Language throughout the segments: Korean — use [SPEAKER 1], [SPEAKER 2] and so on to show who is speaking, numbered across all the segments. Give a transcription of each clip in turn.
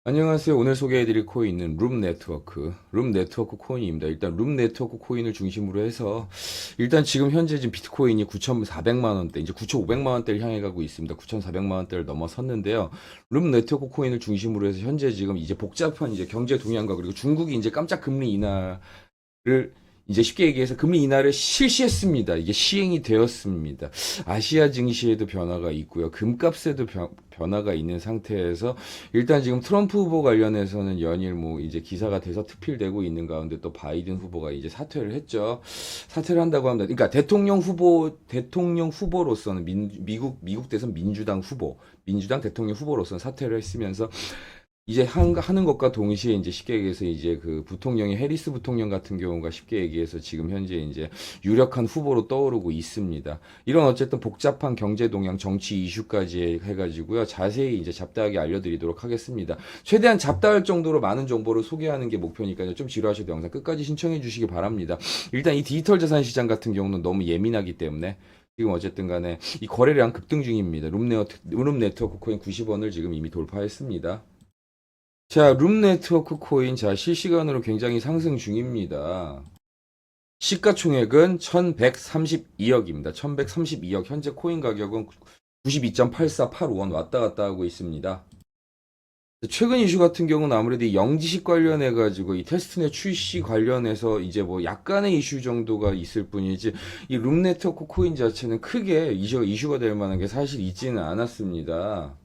[SPEAKER 1] 안녕하세요. 오늘 소개해드릴 코인은 룸네트워크 코인입니다. 일단 룸네트워크 코인을 중심으로 해서 일단 지금 현재 지금 비트코인이 9,400만 원대, 이제 9,500만 원대를 향해 가고 있습니다. 9,400만 원대를 넘어섰는데요. 룸네트워크 코인을 중심으로 해서 현재 지금 이제 복잡한 이제 경제 동향과 그리고 중국이 이제 깜짝 금리 인하를 이제 쉽게 얘기해서 금리 인하를 실시했습니다. 이게 시행이 되었습니다. 아시아 증시에도 변화가 있고요. 금값에도 변화가 있는 상태에서 일단 지금 트럼프 후보 관련해서는 연일 뭐 이제 기사가 돼서 트필되고 있는 가운데 또 바이든 후보가 이제 사퇴를 했죠. 사퇴를 한다고 합니다. 그러니까 대통령 후보로서는 미국 대선 민주당 대통령 후보로서는 사퇴를 했으면서 이제 하는 것과 동시에 이제 쉽게 얘기해서 이제 그 부통령이 해리스 부통령 같은 경우가 쉽게 얘기해서 지금 현재 이제 유력한 후보로 떠오르고 있습니다. 이런 어쨌든 복잡한 경제 동향, 정치 이슈까지 해가지고요. 자세히 이제 잡다하게 알려드리도록 하겠습니다. 최대한 잡다할 정도로 많은 정보를 소개하는 게 목표니까요. 좀 지루하셔도 영상 끝까지 신청해 주시기 바랍니다. 일단 이 디지털 자산 시장 같은 경우는 너무 예민하기 때문에 지금 어쨌든 간에 이 거래량 급등 중입니다. 룸네트워크 코인 90원을 지금 이미 돌파했습니다. 자, 룸 네트워크 코인, 자, 실시간으로 굉장히 상승 중입니다. 시가총액은 1132억입니다. 1132억. 현재 코인 가격은 92.8485원 왔다 갔다 하고 있습니다. 최근 이슈 같은 경우는 아무래도 이 영지식 관련해가지고 이 테스트넷 출시 관련해서 이제 뭐 약간의 이슈 정도가 있을 뿐이지 이 룸 네트워크 코인 자체는 크게 이슈가 될 만한 게 사실 있지는 않았습니다.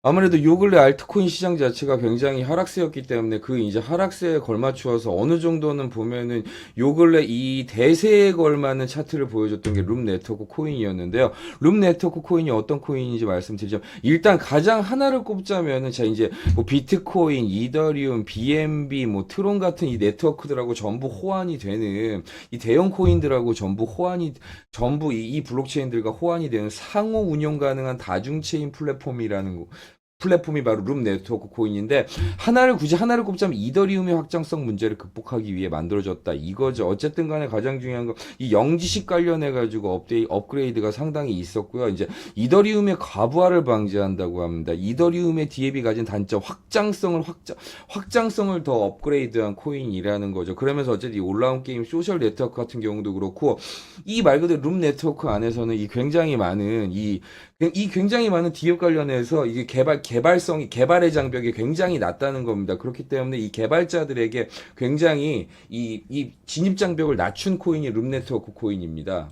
[SPEAKER 1] 아무래도 요 근래 알트코인 시장 자체가 굉장히 하락세였기 때문에 그 이제 하락세에 걸맞추어서 어느 정도는 보면은 요 근래 이 대세에 걸맞는 차트를 보여줬던 게 룸 네트워크 코인이었는데요. 룸 네트워크 코인이 어떤 코인인지 말씀드리자면 일단 가장 하나를 꼽자면은 자 이제 뭐 비트코인, 이더리움, BNB, 뭐 트론 같은 이 네트워크들하고 전부 호환이 되는 이 대형 코인들하고 전부 이 블록체인들과 호환이 되는 상호 운영 가능한 다중체인 플랫폼이라는 거. 플랫폼이 바로 룸 네트워크 코인인데 굳이 하나를 꼽자면 이더리움의 확장성 문제를 극복하기 위해 만들어졌다 이거죠. 어쨌든 간에 가장 중요한 건 이 영지식 관련해 가지고 업그레이드가 상당히 있었고요. 이제 이더리움의 과부하를 방지한다고 합니다. 이더리움의 디앱이 가진 단점 확장성을 더 업그레이드한 코인이라는 거죠. 그러면서 어쨌든 이 온라인 게임 소셜 네트워크 같은 경우도 그렇고 이 말 그대로 룸 네트워크 안에서는 이 굉장히 많은 디앱 관련해서 이게 개발의 장벽이 굉장히 낮다는 겁니다. 그렇기 때문에 이 개발자들에게 굉장히 이 진입 장벽을 낮춘 코인이 룸 네트워크 코인입니다.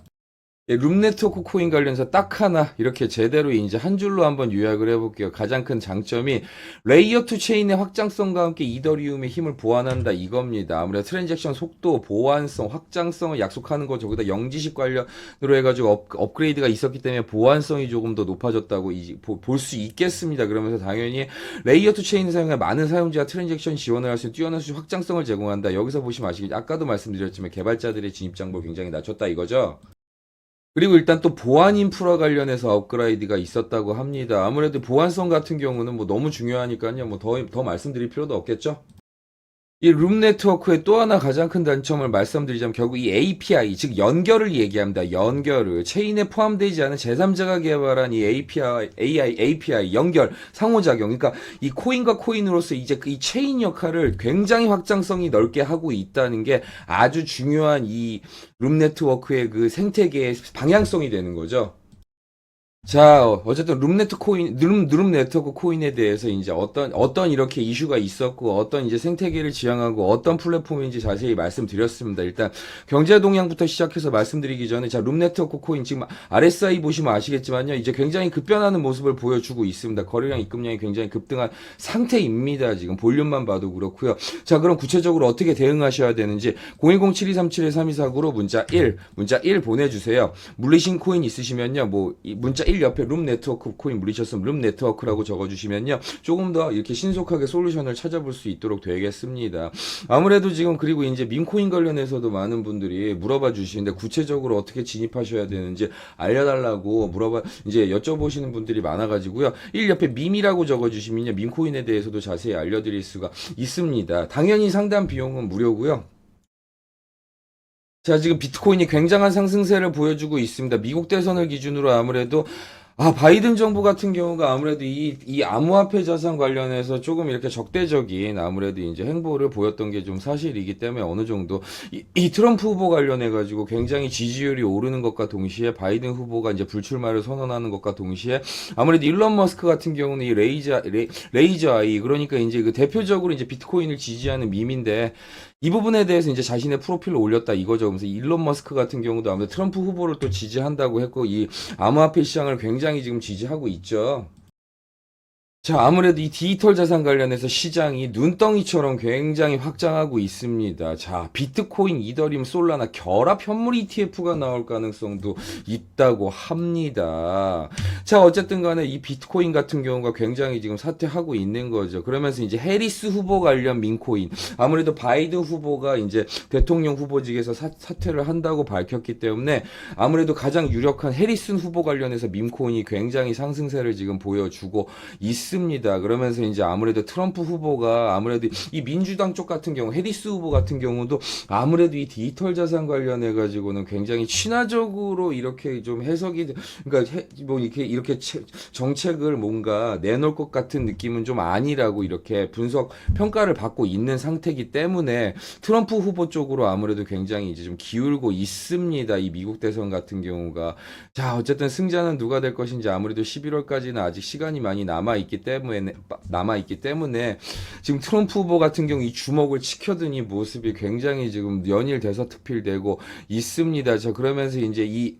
[SPEAKER 1] 예, 룸 네트워크 코인 관련해서 딱 하나 이렇게 제대로 이제 한 줄로 한번 요약을 해볼게요. 가장 큰 장점이 레이어 2 체인의 확장성과 함께 이더리움의 힘을 보완한다 이겁니다. 아무래도 트랜잭션 속도, 보안성, 확장성을 약속하는 거 저기다 영지식 관련으로 해가지고 업그레이드가 있었기 때문에 보안성이 조금 더 높아졌다고 볼 수 있겠습니다. 그러면서 당연히 레이어 2 체인을 사용해 많은 사용자가 트랜잭션 지원을 할 수 있는 뛰어난 수준 확장성을 제공한다. 여기서 보시면 아시겠지만 아까도 말씀드렸지만 개발자들의 진입 장벽을 굉장히 낮췄다 이거죠. 그리고 일단 또 보안 인프라 관련해서 업그레이드가 있었다고 합니다. 아무래도 보안성 같은 경우는 뭐 너무 중요하니까요. 뭐 더 말씀드릴 필요도 없겠죠? 이 룸 네트워크의 또 하나 가장 큰 단점을 말씀드리자면 결국 이 API, 즉 연결을 얘기합니다. 연결을 체인에 포함되지 않은 제3자가 개발한 이 API 연결, 상호작용. 그러니까 이 코인과 코인으로서 이제 이 체인 역할을 굉장히 확장성이 넓게 하고 있다는 게 아주 중요한 이 룸 네트워크의 그 생태계의 방향성이 되는 거죠. 자, 어쨌든 룸 네트워크 코인에 대해서 이제 어떤 이렇게 이슈가 있었고, 어떤 이제 생태계를 지향하고, 어떤 플랫폼인지 자세히 말씀드렸습니다. 일단, 경제 동향부터 시작해서 말씀드리기 전에, 자, 룸 네트워크 코인, 지금 RSI 보시면 아시겠지만요, 이제 굉장히 급변하는 모습을 보여주고 있습니다. 거래량 입금량이 굉장히 급등한 상태입니다. 지금 볼륨만 봐도 그렇고요. 자, 그럼 구체적으로 어떻게 대응하셔야 되는지, 010-7237-3249로 문자 1 보내주세요. 물리신 코인 있으시면요, 문자 1 옆에 룸 네트워크 코인 물리셨으면 룸 네트워크라고 적어주시면요. 조금 더 이렇게 신속하게 솔루션을 찾아볼 수 있도록 되겠습니다. 아무래도 지금 그리고 이제 민코인 관련해서도 많은 분들이 물어봐 주시는데 구체적으로 어떻게 진입하셔야 되는지 알려달라고 이제 여쭤보시는 분들이 많아가지고요. 1 옆에 밈이라고 적어주시면요. 민코인에 대해서도 자세히 알려드릴 수가 있습니다. 당연히 상담 비용은 무료고요. 자, 지금 비트코인이 굉장한 상승세를 보여주고 있습니다. 미국 대선을 기준으로 아무래도 바이든 정부 같은 경우가 아무래도 이 암호화폐 자산 관련해서 조금 이렇게 적대적인 아무래도 이제 행보를 보였던 게 좀 사실이기 때문에 어느 정도 이 트럼프 후보 관련해가지고 굉장히 지지율이 오르는 것과 동시에 바이든 후보가 이제 불출마를 선언하는 것과 동시에 아무래도 일론 머스크 같은 경우는 이 레이저 아이, 그러니까 이제 그 대표적으로 이제 비트코인을 지지하는 밈인데 이 부분에 대해서 이제 자신의 프로필을 올렸다 이거죠. 그래서 일론 머스크 같은 경우도 아무래도 트럼프 후보를 또 지지한다고 했고 이 암호화폐 시장을 굉장히 지금 지지하고 있죠. 자, 아무래도 이 디지털 자산 관련해서 시장이 눈덩이처럼 굉장히 확장하고 있습니다. 자, 비트코인, 이더리움, 솔라나 결합 현물 ETF가 나올 가능성도 있다고 합니다. 자, 어쨌든 간에 이 비트코인 같은 경우가 굉장히 지금 사퇴하고 있는 거죠. 그러면서 이제 해리스 후보 관련 민코인, 아무래도 바이든 후보가 이제 대통령 후보직에서 사퇴를 한다고 밝혔기 때문에 아무래도 가장 유력한 해리스 후보 관련해서 민코인이 굉장히 상승세를 지금 보여주고 있습니다. 그러면서 이제 아무래도 트럼프 후보가 아무래도 이 민주당 쪽 같은 경우 해리스 후보 같은 경우도 아무래도 이 디지털 자산 관련해 가지고는 굉장히 친화적으로 이렇게 좀 해석이 그러니까 뭐 이렇게 정책을 뭔가 내놓을 것 같은 느낌은 좀 아니라고 이렇게 분석 평가를 받고 있는 상태이기 때문에 트럼프 후보 쪽으로 아무래도 굉장히 이제 좀 기울고 있습니다. 이 미국 대선 같은 경우가. 자, 어쨌든 승자는 누가 될 것인지 아무래도 11월까지는 아직 시간이 많이 남아 있기 때문에 지금 트럼프 후보 같은 경우 이 주목을 치켜든 이 모습이 굉장히 지금 연일 대서특필되고 있습니다. 자, 그러면서 이제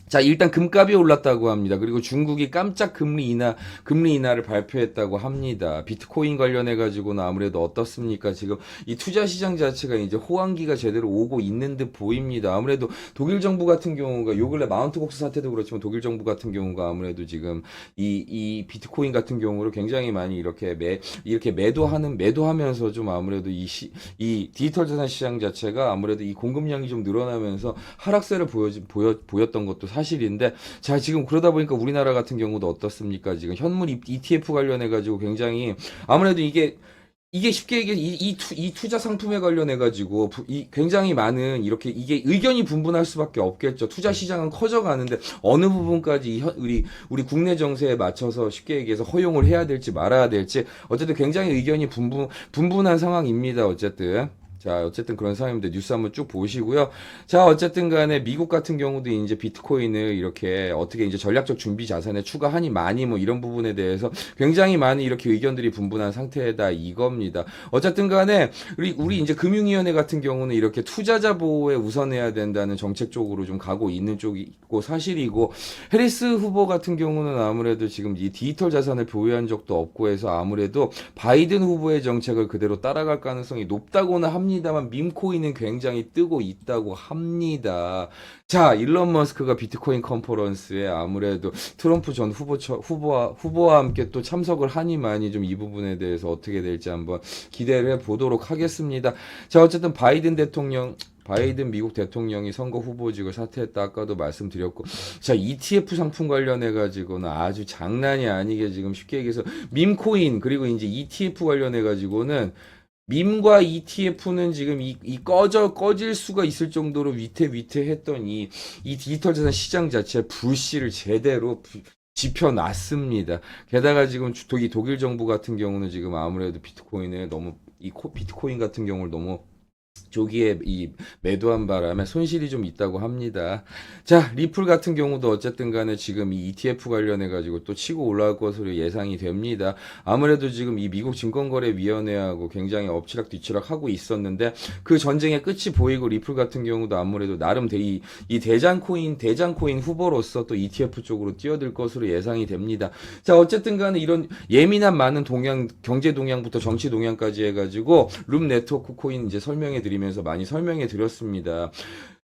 [SPEAKER 1] 자, 일단 금값이 올랐다고 합니다. 그리고 중국이 깜짝 금리 인하를 발표했다고 합니다. 비트코인 관련해 가지고는 아무래도 어떻습니까? 지금 이 투자 시장 자체가 이제 호황기가 제대로 오고 있는 듯 보입니다. 아무래도 독일 정부 같은 경우가 요 근래 마운트 곡스 사태도 그렇지만 독일 정부 같은 경우가 아무래도 지금 이 비트코인 같은 경우를 굉장히 많이 이렇게 매도하면서 좀 아무래도 이 디지털 자산 시장 자체가 아무래도 이 공급량이 좀 늘어나면서 하락세를 보였던 것도 사실인데, 자, 지금 그러다 보니까 우리나라 같은 경우도 어떻습니까? 지금 현물 ETF 관련해 가지고 굉장히 아무래도 이게 쉽게 얘기해 이 투자 상품에 관련해 가지고 이 굉장히 많은 이렇게 이게 의견이 분분할 수밖에 없겠죠. 투자 시장은 커져가는데 어느 부분까지 우리 국내 정세에 맞춰서 쉽게 얘기해서 허용을 해야 될지 말아야 될지 어쨌든 굉장히 의견이 분분한 상황입니다. 어쨌든. 자, 어쨌든 그런 상황인데 뉴스 한번 쭉 보시고요. 자, 어쨌든 간에 미국 같은 경우도 이제 비트코인을 이렇게 어떻게 이제 전략적 준비 자산에 추가하니 많이 뭐 이런 부분에 대해서 굉장히 많은 이렇게 의견들이 분분한 상태다 이겁니다. 어쨌든 간에 우리 이제 금융위원회 같은 경우는 이렇게 투자자 보호에 우선해야 된다는 정책 쪽으로 좀 가고 있는 쪽이 있고 사실이고, 해리스 후보 같은 경우는 아무래도 지금 이 디지털 자산을 보유한 적도 없고 해서 아무래도 바이든 후보의 정책을 그대로 따라갈 가능성이 높다고는 합니다만 밈코인은 굉장히 뜨고 있다고 합니다. 자, 일론 머스크가 비트코인 컨퍼런스에 아무래도 트럼프 전 후보와 함께 또 참석을 하니 많이 좀 이 부분에 대해서 어떻게 될지 한번 기대를 해 보도록 하겠습니다. 자, 어쨌든 바이든 미국 대통령이 선거 후보직을 사퇴했다 아까도 말씀드렸고, 자, ETF 상품 관련해 가지고는 아주 장난이 아니게 지금 쉽게 얘기해서 밈코인 그리고 이제 ETF 관련해 가지고는 밈과 ETF는 지금 꺼질 수가 있을 정도로 위태위태했던 이 디지털 자산 시장 자체 불씨를 제대로 지펴놨습니다. 게다가 지금 독일 정부 같은 경우는 지금 아무래도 비트코인 같은 경우를 너무 조기에 매도한 바람에 손실이 좀 있다고 합니다. 자, 리플 같은 경우도 어쨌든 간에 지금 이 ETF 관련해 가지고 또 치고 올라올 것으로 예상이 됩니다. 아무래도 지금 이 미국 증권거래위원회하고 굉장히 엎치락 뒤치락 하고 있었는데 그 전쟁의 끝이 보이고 리플 같은 경우도 아무래도 나름 이 대장코인 후보로서 또 ETF 쪽으로 뛰어들 것으로 예상이 됩니다. 자, 어쨌든 간에 이런 예민한 많은 경제 동향부터 정치 동향까지 해가지고 룸 네트워크 코인 이제 설명해드리면서 많이 설명해드렸습니다.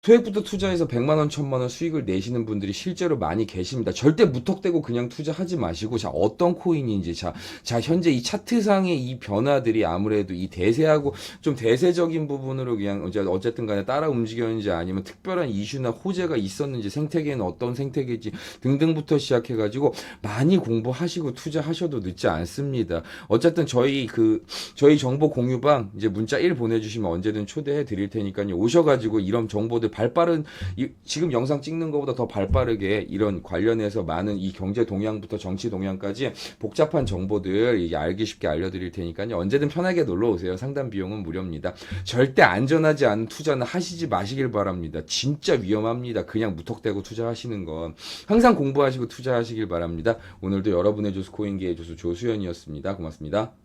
[SPEAKER 1] 토익부터 투자해서 100만 원, 1000만 원 수익을 내시는 분들이 실제로 많이 계십니다. 절대 무턱대고 그냥 투자하지 마시고, 자, 어떤 코인인지, 자, 현재 이 차트상의 이 변화들이 아무래도 이 대세하고 좀 대세적인 부분으로 그냥 어쨌든 간에 따라 움직였는지 아니면 특별한 이슈나 호재가 있었는지, 생태계는 어떤 생태계인지 등등부터 시작해가지고 많이 공부하시고 투자하셔도 늦지 않습니다. 어쨌든 저희 정보 공유방 이제 문자 1 보내주시면 언제든 초대해 드릴 테니까요. 오셔가지고 이런 정보들 발빠른 지금 영상 찍는 것보다 더 발빠르게 이런 관련해서 많은 이 경제 동향부터 정치 동향까지 복잡한 정보들 이게 알기 쉽게 알려드릴 테니까요. 언제든 편하게 놀러 오세요. 상담 비용은 무료입니다. 절대 안전하지 않은 투자는 하시지 마시길 바랍니다. 진짜 위험합니다. 그냥 무턱대고 투자하시는 건. 항상 공부하시고 투자하시길 바랍니다. 오늘도 여러분의 조수 코인계의 조수 조수연이었습니다. 고맙습니다.